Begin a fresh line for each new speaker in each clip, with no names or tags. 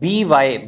BY,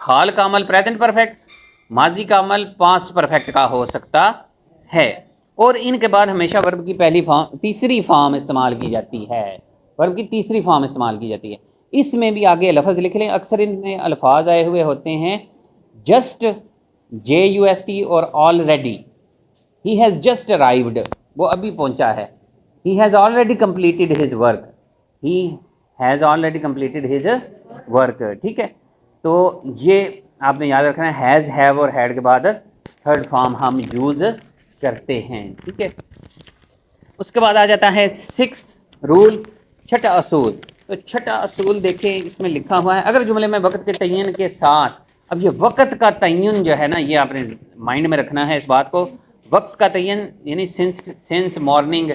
حال کا عمل پریزنٹ پرفیکٹ، ماضی کا عمل پاسٹ پرفیکٹ کا ہو سکتا ہے، اور ان کے بعد ہمیشہ ورب کی تیسری فارم استعمال کی جاتی ہے، ورب کی تیسری فارم استعمال کی جاتی ہے۔ اس میں بھی آگے لفظ لکھ لیں، اکثر ان میں الفاظ آئے ہوئے ہوتے ہیں جسٹ، JUST اور already. He has just arrived, وہ ابھی پہنچا ہے۔ He has already completed his work, he has already completed his work, ٹھیک ہے۔ تو یہ آپ نے یاد رکھنا ہے، ہیز، ہیو اور ہیڈ کے بعد تھرڈ فارم ہم یوز کرتے ہیں، ٹھیک ہے۔ اس کے بعد آ جاتا ہے سکس رول، چھٹا اصول۔ تو چھٹا اصول دیکھیں اس میں لکھا ہوا ہے، اگر جملے میں وقت کے تعین کے ساتھ، اب یہ وقت کا تعین جو ہے نا، یہ آپ نے مائنڈ میں رکھنا ہے اس بات کو، وقت کا تعین یعنی سنس مارننگ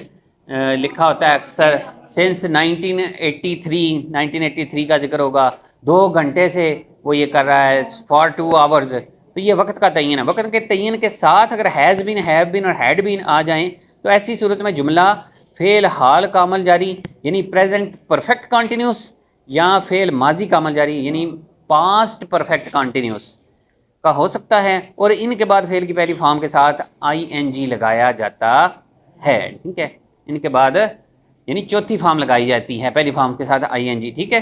لکھا ہوتا ہے اکثر، سنس 1983 کا ذکر ہوگا، 2 گھنٹے سے وہ یہ کر رہا ہے، فار 2 آورز، تو یہ وقت کا تعین ہے۔ وقت کے تعین کے ساتھ اگر ہیز بین، ہیو بین اور ہیڈ بین آ جائیں تو ایسی صورت میں جملہ فعل حال کا عمل جاری یعنی پریزنٹ پرفیکٹ کنٹینیوس، یا فعل ماضی کا عمل جاری یعنی پاسٹ پرفیکٹ کنٹینیوس کا ہو سکتا ہے، اور ان کے بعد فعل کی پہلی فارم کے ساتھ ING لگایا جاتا ہے، ٹھیک ہے۔ ان کے بعد یعنی چوتھی فارم لگائی جاتی ہے پہلی فارم کے ساتھ ING، ٹھیک ہے۔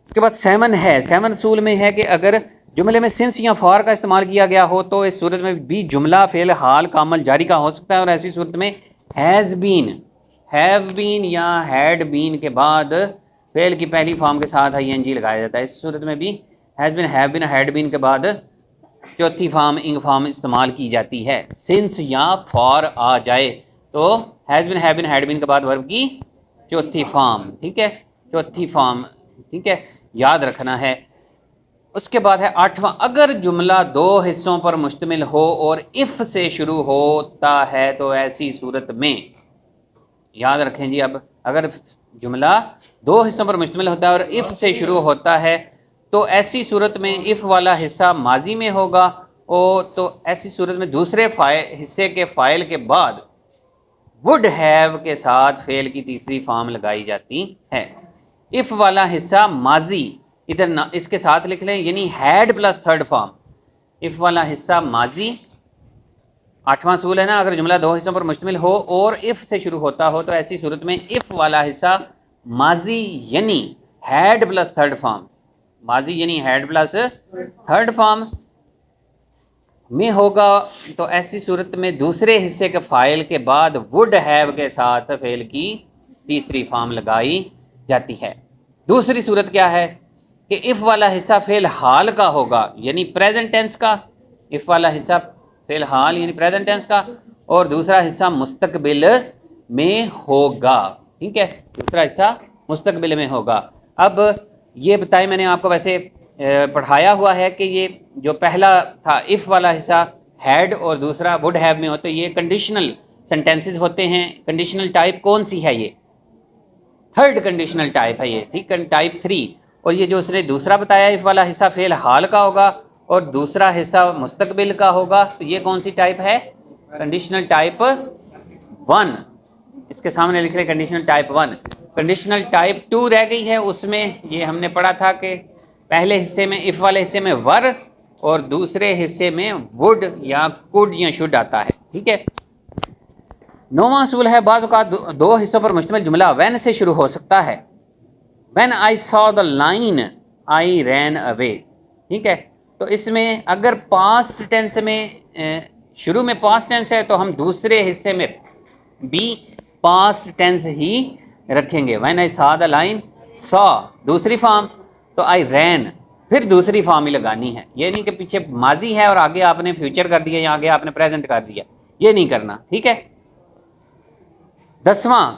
اس کے بعد 7 ہے، 7 اصول میں ہے کہ اگر جملے میں سنس یا فار کا استعمال کیا گیا ہو تو اس صورت میں بھی جملہ فعل حال کا عمل جاری کا ہو سکتا ہے، اور ایسی صورت میں ہیز بین، ہیو بین یا ہیڈ بین کے بعد فعل کی پہلی فارم کے ساتھ ING لگایا جاتا ہے۔ اس صورت میں بھی has been, have been, had been کے بعد چوتھی فارم انگ فارم استعمال کی جاتی ہے۔ سنس یا فار آ جائے تو has been, have been, had been کے بعد ورب کی چوتھی فارم، ٹھیک ہے، چوتھی فارم، ٹھیک ہے، یاد رکھنا ہے۔ اس کے بعد ہے 8واں، اگر جملہ 2 حصوں پر مشتمل ہو اور اف سے شروع ہوتا ہے تو ایسی صورت میں، یاد رکھیں جی، اب اگر جملہ 2 حصوں پر مشتمل ہوتا ہے اور اف سے شروع ہوتا ہے تو ایسی صورت میں اف والا حصہ ماضی میں ہوگا، اور تو ایسی صورت میں دوسرے حصے کے فاعل کے بعد would have کے ساتھ فعل کی تیسری فارم لگائی جاتی ہے۔ اف والا حصہ ماضی، ادھر اس کے ساتھ لکھ لیں، یعنی ہیڈ پلس تھرڈ فارم۔ اف والا حصہ ماضی، 8واں اصول ہے نا، اگر جملہ 2 حصوں پر مشتمل ہو اور اف سے شروع ہوتا ہو تو ایسی صورت میں اف والا حصہ ماضی یعنی ہیڈ پلس تھرڈ فارم، ماضی یعنی ہیڈ پلس تھرڈ فارم میں ہوگا، تو ایسی صورت میں دوسرے حصے کے فاعل کے بعد would have کے ساتھ فعل کی تیسری فارم لگائی جاتی ہے۔ دوسری صورت کیا ہے کہ اف والا حصہ فعل حال کا ہوگا یعنی پریزنٹ ٹینس کا، اف والا حصہ فعل حال یعنی پریزنٹ ٹینس کا، اور دوسرا حصہ مستقبل میں ہوگا، ٹھیک ہے، دوسرا حصہ مستقبل میں ہوگا۔ اب یہ بتائیں، میں نے آپ کو ویسے پڑھایا ہوا ہے کہ یہ جو پہلا تھا اف والا حصہ ہیڈ اور دوسرا وڈ ہیو میں ہوتے، یہ کنڈیشنل سینٹینسز ہوتے ہیں۔ کنڈیشنل ٹائپ کون سی ہے؟ یہ تھرڈ کنڈیشنل ٹائپ ہے، یہ ٹھیک ہے، ٹائپ 3۔ اور یہ جو اس نے دوسرا بتایا اف والا حصہ فعل حال کا ہوگا اور دوسرا حصہ مستقبل کا ہوگا، تو یہ کون سی ٹائپ ہے؟ Conditional type 1۔ اس کے سامنے لکھ رہے کنڈیشنل ٹائپ 1۔ کنڈیشنل ٹائپ 2 رہ گئی ہے، اس میں یہ ہم نے پڑھا تھا کہ پہلے حصے میں اف والے حصے میں ور اور دوسرے حصے میں وڈ یا کوڈ یا شوڈ آتا ہے، ٹھیک ہے۔ 9واں اصول ہے، بعض اوقات 2 حصوں پر مشتمل جملہ وین سے شروع ہو سکتا ہے۔ When I saw the line I ran away، ٹھیک ہے۔ تو اس میں اگر پاسٹ ٹینس میں شروع میں پاسٹ ٹینس ہے تو ہم دوسرے حصے میں بھی پاسٹ ٹینس ہی رکھیں گے۔ When I saw the line، saw دوسری فارم، تو I ran پھر دوسری فارم ہی لگانی ہے۔ یہ نہیں کہ پیچھے ماضی ہے اور آگے آپ نے فیوچر کر دیا یا آگے آپ نے پریزنٹ کر دیا، یہ نہیں کرنا، ٹھیک ہے۔ 10واں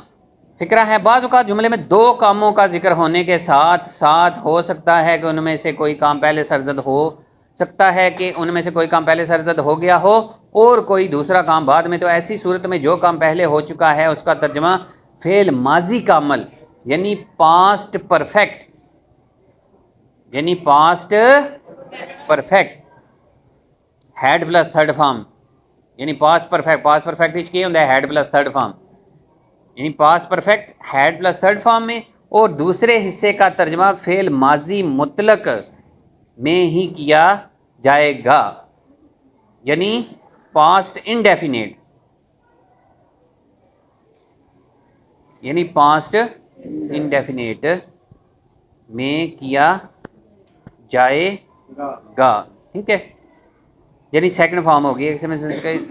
فکرہ ہے، بعض اوقات جملے میں 2 کاموں کا ذکر ہونے کے ساتھ ساتھ ہو سکتا ہے کہ ان میں سے کوئی کام پہلے سرزد ہو سکتا ہے کہ ان میں سے کوئی کام پہلے سرزد ہو گیا ہو اور کوئی دوسرا کام بعد میں، تو ایسی صورت میں جو کام پہلے ہو چکا ہے اس کا ترجمہ فعل ماضی کا عمل یعنی پاسٹ پرفیکٹ، یعنی past perfect had plus third form, یعنی پاسٹ پرفیکٹ وچ کی ہوندا ہے ہیڈ پلس تھرڈ فارم، یعنی past perfect had plus third form میں، اور دوسرے حصے کا ترجمہ فعل ماضی مطلق میں ہی کیا جائے گا، یعنی پاسٹ انڈیفینیٹ، یعنی پاسٹ انڈیفینیٹ میں کیا جائے گا، ٹھیک ہے، یعنی سیکنڈ فارم ہوگی، ایک حصے میں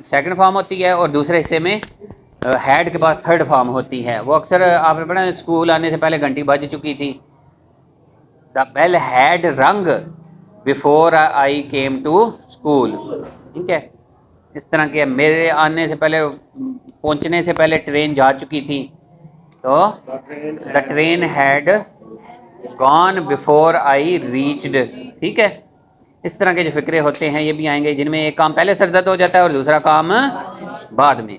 سیکنڈ فارم ہوتی ہے اور دوسرے حصے میں ہیڈ کے بعد تھرڈ فارم ہوتی ہے۔ وہ اکثر آپ نے پڑھا اسکول آنے سے پہلے گھنٹی بج چکی تھی، the bell had rang before I came to school, ٹھیک ہے، اس طرح کے میرے آنے سے پہلے، پہنچنے سے پہلے ٹرین جا چکی تھی، تو the train had gone before I reached, ٹھیک ہے۔ اس طرح کے جو فقرے ہوتے ہیں یہ بھی آئیں گے جن میں ایک کام پہلے سرزد ہو جاتا ہے اور دوسرا کام بعد میں۔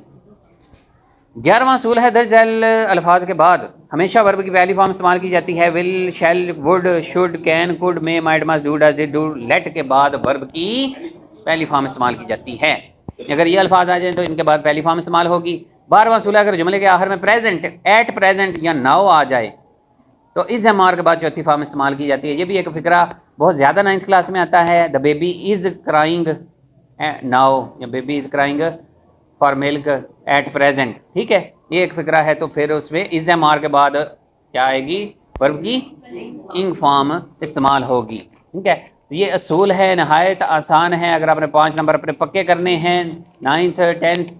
11واں اصول ہے درج ذیل الفاظ کے بعد ہمیشہ ورب کی پہلی فارم استعمال کی جاتی ہے۔ Will, shall, would, should, can, could, may, might, must, do, does, did, do, let کے بعد ورب کی پہلی فارم استعمال کی جاتی ہے۔ اگر یہ الفاظ آ جائیں تو ان کے بعد پہلی فارم استعمال ہوگی۔ 12واں اصول ہے اگر جملے کے آخر میں پریزنٹ، ایٹ پریزنٹ یا ناؤ آ جائے تو اس زمار کے بعد چوتھی فارم استعمال کی جاتی ہے۔ یہ بھی ایک فقرہ بہت زیادہ 9th کلاس میں آتا ہے، the baby is crying now یا baby is crying for milk at present, ٹھیک ہے، یہ ایک فقرہ ہے۔ تو پھر اس میں از مار کے بعد کیا آئے گی، ورب کی انگ فارم استعمال ہوگی، ٹھیک ہے۔ یہ اصول ہے، نہایت آسان ہے، اگر آپ نے 5 نمبر اپنے پکے کرنے ہیں 9th 10th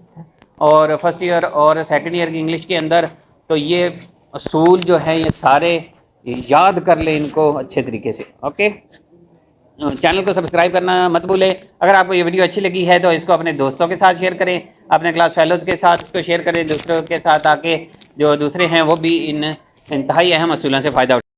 اور فرسٹ ایئر اور سیکنڈ ایئر کی انگلش کے اندر، تو یہ اصول جو ہیں یہ سارے یاد کر لیں ان کو اچھے طریقے سے، اوکے۔ چینل کو سبسکرائب کرنا مت بھولیں۔ اگر آپ کو یہ ویڈیو اچھی لگی ہے تو اس کو اپنے دوستوں کے ساتھ شیئر کریں، اپنے کلاس فیلوز کے ساتھ اس کو شیئر کریں، دوسروں کے ساتھ، تاکہ جو دوسرے ہیں وہ بھی ان انتہائی اہم اصولوں سے فائدہ اٹھائیں۔